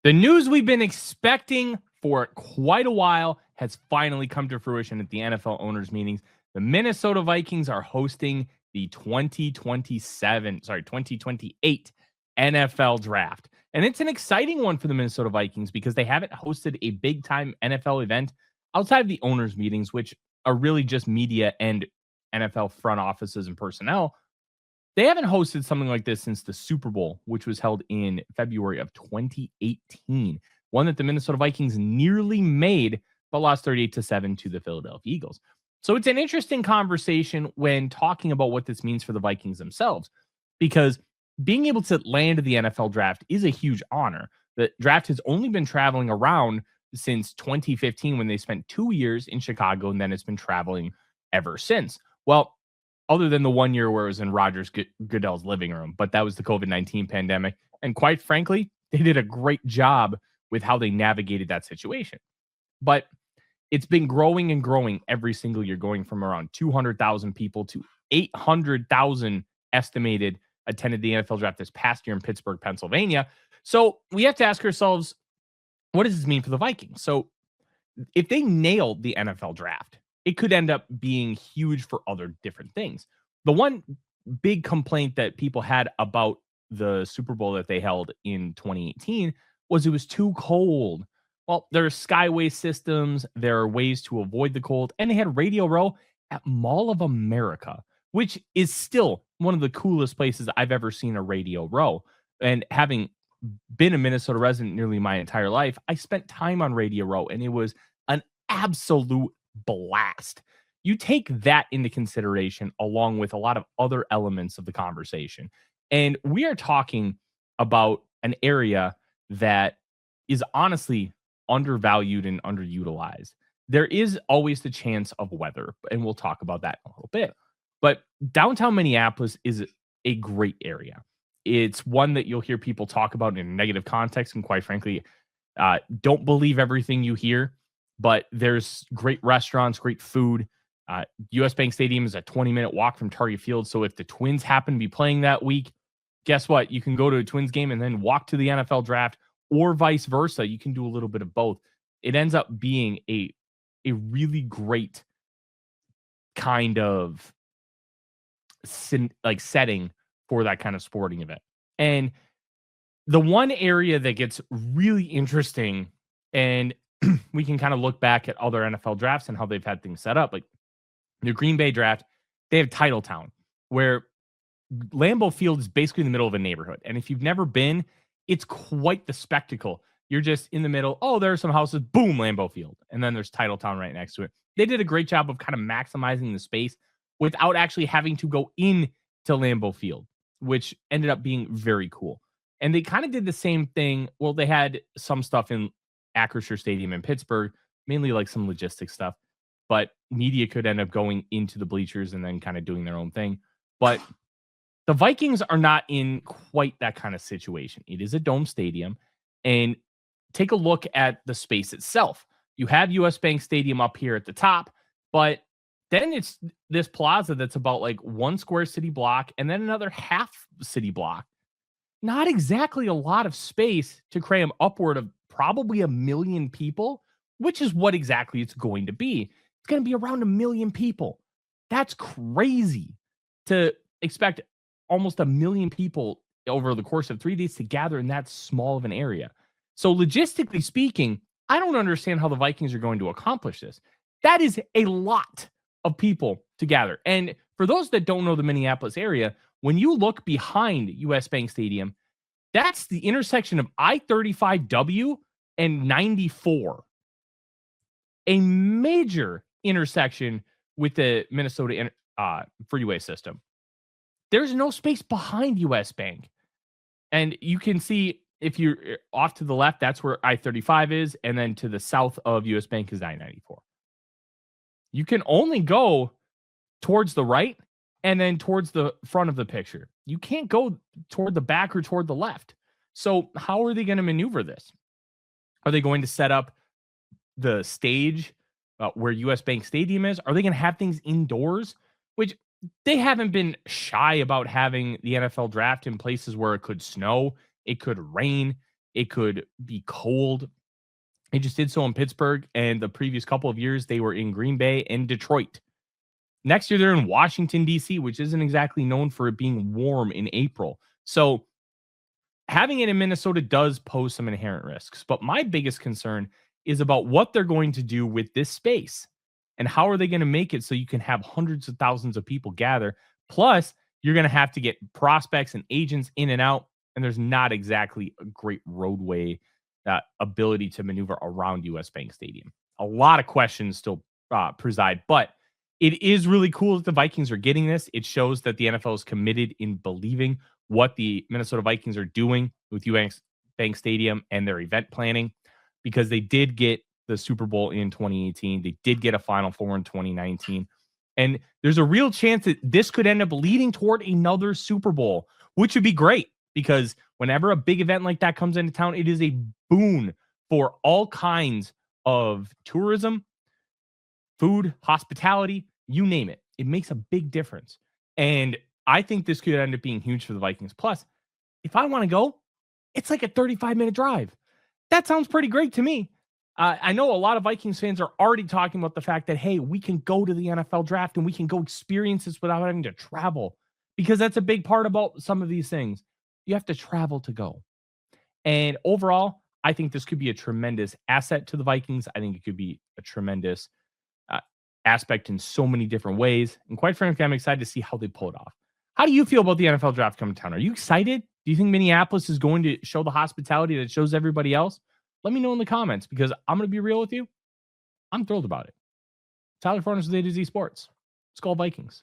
The news we've been expecting for quite a while has finally come to fruition at the NFL owners meetings. The Minnesota Vikings are hosting the 2028 NFL draft. And it's an exciting one for the Minnesota Vikings because they haven't hosted a big time NFL event outside of the owners meetings, which are really just media and NFL front offices and personnel. They haven't hosted something like this since the Super Bowl, which was held in February of 2018, one that the Minnesota Vikings nearly made, but lost 38-7 to the Philadelphia Eagles. So it's an interesting conversation when talking about what this means for the Vikings themselves, because being able to land the NFL draft is a huge honor. The draft has only been traveling around since 2015 when they spent 2 years in Chicago, and then it's been traveling ever since. Well, other than the 1 year where it was in Rogers Goodell's living room, but that was the COVID-19 pandemic. And quite frankly, they did a great job with how they navigated that situation. But it's been growing and growing every single year, going from around 200,000 people to 800,000 estimated attended the NFL draft this past year in Pittsburgh, Pennsylvania. So we have to ask ourselves, what does this mean for the Vikings? So if they nailed the NFL draft, it could end up being huge for other different things. The one big complaint that people had about the Super Bowl that they held in 2018 was it was too cold. Well, there are skyway systems, there are ways to avoid the cold, and they had Radio Row at Mall of America, which is still one of the coolest places I've ever seen a Radio Row. And having been a Minnesota resident nearly my entire life, I spent time on Radio Row, and it was an absolute blast. You take that into consideration along with a lot of other elements of the conversation. And we are talking about an area that is honestly undervalued and underutilized. There is always the chance of weather, and we'll talk about that in a little bit. But downtown Minneapolis is a great area. It's one that you'll hear people talk about in a negative context, and quite frankly, don't believe everything you hear. But there's great restaurants, great food. US Bank Stadium is a 20-minute walk from Target Field. So if the Twins happen to be playing that week, guess what? You can go to a Twins game and then walk to the NFL draft, or vice versa. You can do a little bit of both. It ends up being a really great kind of setting for that kind of sporting event. And the one area that gets really interesting, and we can kind of look back at other NFL drafts and how they've had things set up. Like the Green Bay draft, they have Titletown, where Lambeau Field is basically in the middle of a neighborhood. And if you've never been, it's quite the spectacle. You're just in the middle. Oh, there are some houses. Boom, Lambeau Field. And then there's Titletown right next to it. They did a great job of kind of maximizing the space without actually having to go in to Lambeau Field, which ended up being very cool. And they kind of did the same thing. Well, they had some stuff in Acrisure Stadium in Pittsburgh, mainly like some logistics stuff, but media could end up going into the bleachers and then kind of doing their own thing. But the Vikings are not in quite that kind of situation. It is a dome stadium, and take a look at the space itself. You have US Bank Stadium up here at the top, but then it's this plaza that's about like 1 square city block and then another half city block. Not exactly a lot of space to cram upward of probably 1 million people, which is what exactly it's going to be. It's going to be around 1 million people. That's crazy to expect almost 1 million people over the course of 3 days to gather in that small of an area. So logistically speaking, I don't understand how the Vikings are going to accomplish this. That is a lot of people to gather. And for those that don't know the Minneapolis area, when you look behind US Bank Stadium, that's the intersection of I-35W and 94. A major intersection with the Minnesota freeway system. There's no space behind US Bank. And you can see if you're off to the left, that's where I-35 is. And then to the south of US Bank is I-94. You can only go towards the right and then towards the front of the picture. You can't go toward the back or toward the left. So how are they going to maneuver this? Are they going to set up the stage where US Bank Stadium is? Are they going to have things indoors? Which they haven't been shy about having the NFL draft in places where it could snow, it could rain. It could be cold. They just did so in Pittsburgh, and the previous couple of years they were in Green Bay and Detroit. Next year they're in Washington D.C., which isn't exactly known for it being warm in April. So having it in Minnesota does pose some inherent risks. But my biggest concern is about what they're going to do with this space and how are they going to make it so you can have hundreds of thousands of people gather. Plus, you're going to have to get prospects and agents in and out. And there's not exactly a great roadway ability to maneuver around US Bank Stadium. A lot of questions still preside, but it is really cool that the Vikings are getting this. It shows that the NFL is committed in believing what the Minnesota Vikings are doing with US Bank Stadium and their event planning, because they did get the Super Bowl in 2018. They did get a Final Four in 2019. And there's a real chance that this could end up leading toward another Super Bowl, which would be great because whenever a big event like that comes into town, it is a boon for all kinds of tourism, food, hospitality, you name it. It makes a big difference. And I think this could end up being huge for the Vikings. Plus, if I want to go, it's like a 35-minute drive. That sounds pretty great to me. I know a lot of Vikings fans are already talking about the fact that, hey, we can go to the NFL draft and we can go experience this without having to travel, because that's a big part about some of these things. You have to travel to go. And overall, I think this could be a tremendous asset to the Vikings. I think it could be a tremendous aspect in so many different ways. And quite frankly, I'm excited to see how they pull it off. How do you feel about the NFL draft coming to town? Are you excited? Do you think Minneapolis is going to show the hospitality that shows everybody else? Let me know in the comments, because I'm going to be real with you. I'm thrilled about it. Tyler Forness with A to Z Sports. Skol Vikings.